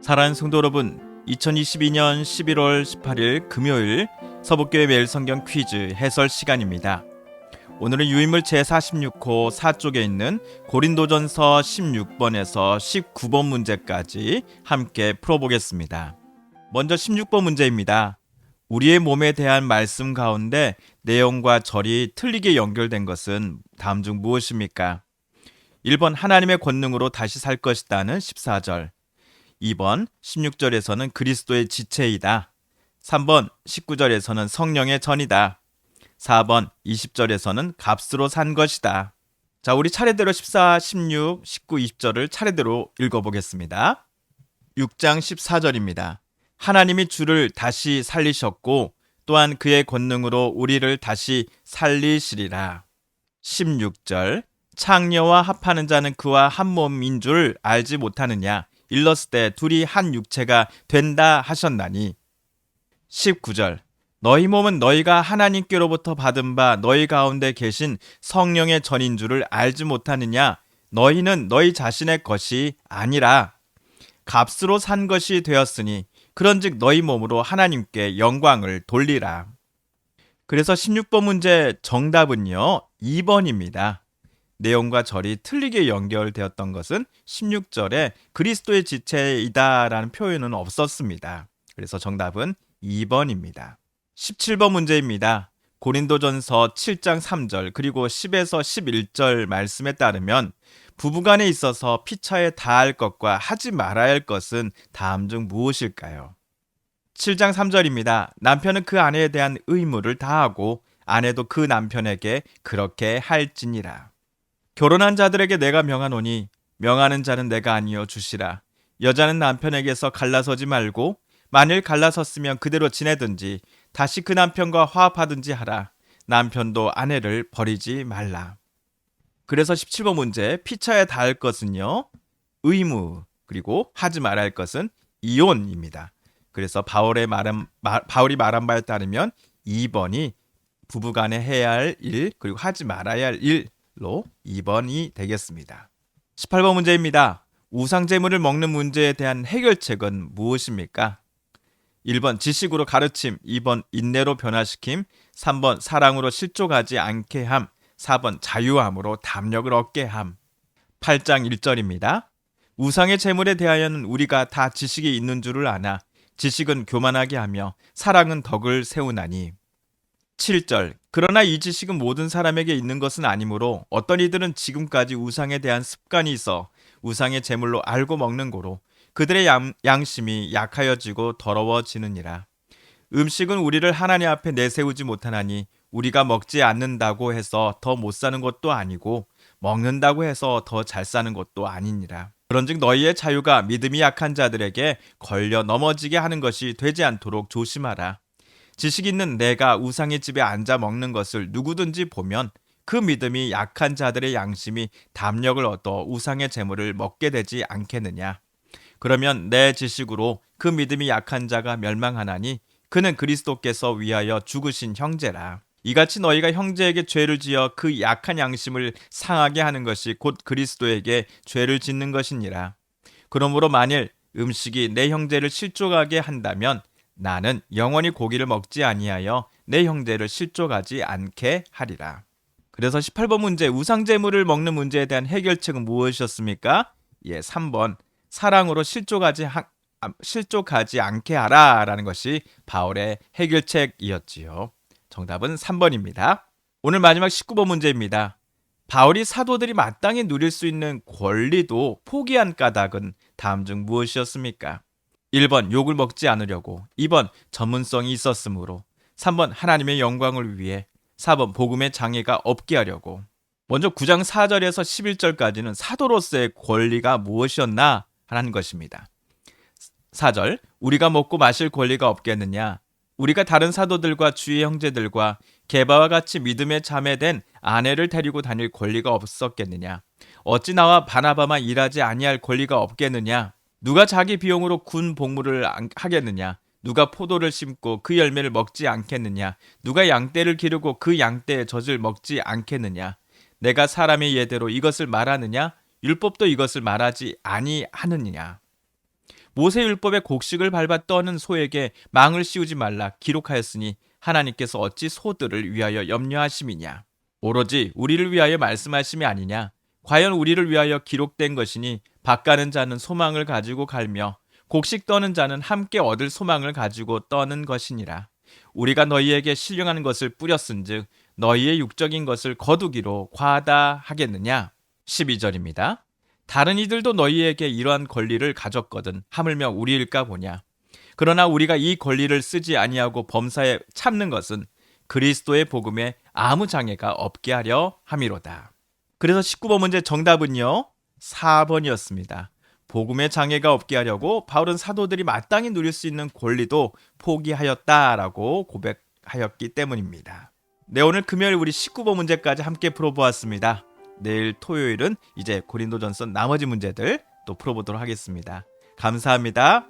사랑하는 성도 여러분, 2022년 11월 18일 금요일 서북교회 매일성경 퀴즈 해설 시간입니다. 오늘은 유인물 제46호 4쪽에 있는 고린도전서 16번에서 19번 문제까지 함께 풀어보겠습니다. 먼저 16번 문제입니다. 우리의 몸에 대한 말씀 가운데 내용과 절이 틀리게 연결된 것은 다음 중 무엇입니까? 1번 하나님의 권능으로 다시 살 것이다는 14절, 2번 16절에서는 그리스도의 지체이다. 3번 19절에서는 성령의 전이다. 4번 20절에서는 값으로 산 것이다. 자, 우리 차례대로 14, 16, 19, 20절을 차례대로 읽어보겠습니다. 6장 14절입니다. 하나님이 주를 다시 살리셨고 또한 그의 권능으로 우리를 다시 살리시리라. 16절, 창녀와 합하는 자는 그와 한 몸인 줄 알지 못하느냐? 일렀을 때 둘이 한 육체가 된다 하셨나니. 19절, 너희 몸은 너희가 하나님께로부터 받은 바 너희 가운데 계신 성령의 전인 줄을 알지 못하느냐? 너희는 너희 자신의 것이 아니라 값으로 산 것이 되었으니 그런즉 너희 몸으로 하나님께 영광을 돌리라. 그래서 16번 문제 정답은요 2번입니다. 내용과 절이 틀리게 연결되었던 것은 16절에 그리스도의 지체이다라는 표현은 없었습니다. 그래서 정답은 2번입니다. 17번 문제입니다. 고린도전서 7장 3절 그리고 10에서 11절 말씀에 따르면 부부간에 있어서 피차에 다할 것과 하지 말아야 할 것은 다음 중 무엇일까요? 7장 3절입니다. 남편은 그 아내에 대한 의무를 다하고 아내도 그 남편에게 그렇게 할지니라. 결혼한 자들에게 내가 명하노니 명하는 자는 내가 아니요 주시라. 여자는 남편에게서 갈라서지 말고 만일 갈라섰으면 그대로 지내든지 다시 그 남편과 화합하든지 하라. 남편도 아내를 버리지 말라. 그래서 17번 문제 피차에 닿을 것은요 의무 그리고 하지 말아야 할 것은 이혼입니다. 그래서 바울이 말한 바에 따르면 2번이 부부간에 해야 할 일 그리고 하지 말아야 할 일로 2번이 되겠습니다. 18번 문제입니다. 우상제물을 먹는 문제에 대한 해결책은 무엇입니까? 1번 지식으로 가르침, 2번 인내로 변화시킴, 3번 사랑으로 실족하지 않게 함, 4번 자유함으로 담력을 얻게 함. 8장 1절입니다. 우상의 제물에 대하여는 우리가 다 지식이 있는 줄을 아나 지식은 교만하게 하며 사랑은 덕을 세우나니. 7절, 그러나 이 지식은 모든 사람에게 있는 것은 아니므로 어떤 이들은 지금까지 우상에 대한 습관이 있어 우상의 제물로 알고 먹는 고로 그들의 양심이 약하여지고 더러워지느니라. 음식은 우리를 하나님 앞에 내세우지 못하나니 우리가 먹지 않는다고 해서 더 못 사는 것도 아니고 먹는다고 해서 더 잘 사는 것도 아니니라. 그런즉 너희의 자유가 믿음이 약한 자들에게 걸려 넘어지게 하는 것이 되지 않도록 조심하라. 지식 있는 내가 우상의 집에 앉아 먹는 것을 누구든지 보면 그 믿음이 약한 자들의 양심이 담력을 얻어 우상의 제물을 먹게 되지 않겠느냐. 그러면 내 지식으로 그 믿음이 약한 자가 멸망하나니 그는 그리스도께서 위하여 죽으신 형제라. 이같이 너희가 형제에게 죄를 지어 그 약한 양심을 상하게 하는 것이 곧 그리스도에게 죄를 짓는 것이니라. 그러므로 만일 음식이 내 형제를 실족하게 한다면 나는 영원히 고기를 먹지 아니하여 내 형제를 실족하지 않게 하리라. 그래서 18번 문제 우상제물을 먹는 문제에 대한 해결책은 무엇이었습니까? 3번 사랑으로 실족하지 않게 하라 라는 것이 바울의 해결책이었지요. 정답은 3번입니다. 오늘 마지막 19번 문제입니다. 바울이 사도들이 마땅히 누릴 수 있는 권리도 포기한 까닭은 다음 중 무엇이었습니까? 1번 욕을 먹지 않으려고, 2번 전문성이 있었으므로, 3번 하나님의 영광을 위해, 4번 복음의 장애가 없게 하려고. 먼저 9장 4절에서 11절까지는 사도로서의 권리가 무엇이었나 하는 것입니다. 4절, 우리가 먹고 마실 권리가 없겠느냐? 우리가 다른 사도들과 주의 형제들과 게바와 같이 믿음에 참여된 아내를 데리고 다닐 권리가 없었겠느냐? 어찌 나와 바나바만 일하지 아니할 권리가 없겠느냐? 누가 자기 비용으로 군 복무를 하겠느냐? 누가 포도를 심고 그 열매를 먹지 않겠느냐? 누가 양떼를 기르고 그 양떼의 젖을 먹지 않겠느냐? 내가 사람의 예대로 이것을 말하느냐? 율법도 이것을 말하지 아니하느냐? 모세율법의 곡식을 밟아 떠는 소에게 망을 씌우지 말라 기록하였으니 하나님께서 어찌 소들을 위하여 염려하심이냐. 오로지 우리를 위하여 말씀하심이 아니냐. 과연 우리를 위하여 기록된 것이니 밭가는 자는 소망을 가지고 갈며 곡식 떠는 자는 함께 얻을 소망을 가지고 떠는 것이니라. 우리가 너희에게 신령한 것을 뿌렸은즉 너희의 육적인 것을 거두기로 과하다 하겠느냐. 12절입니다. 다른 이들도 너희에게 이러한 권리를 가졌거든 하물며 우리일까 보냐. 그러나 우리가 이 권리를 쓰지 아니하고 범사에 참는 것은 그리스도의 복음에 아무 장애가 없게 하려 함이로다. 그래서 19번 문제 정답은요 4번이었습니다. 복음의 장애가 없게 하려고 바울은 사도들이 마땅히 누릴 수 있는 권리도 포기하였다라고 고백하였기 때문입니다. 네, 오늘 금요일 우리 19번 문제까지 함께 풀어보았습니다. 내일 토요일은 이제 고린도전서 나머지 문제들 또 풀어보도록 하겠습니다. 감사합니다.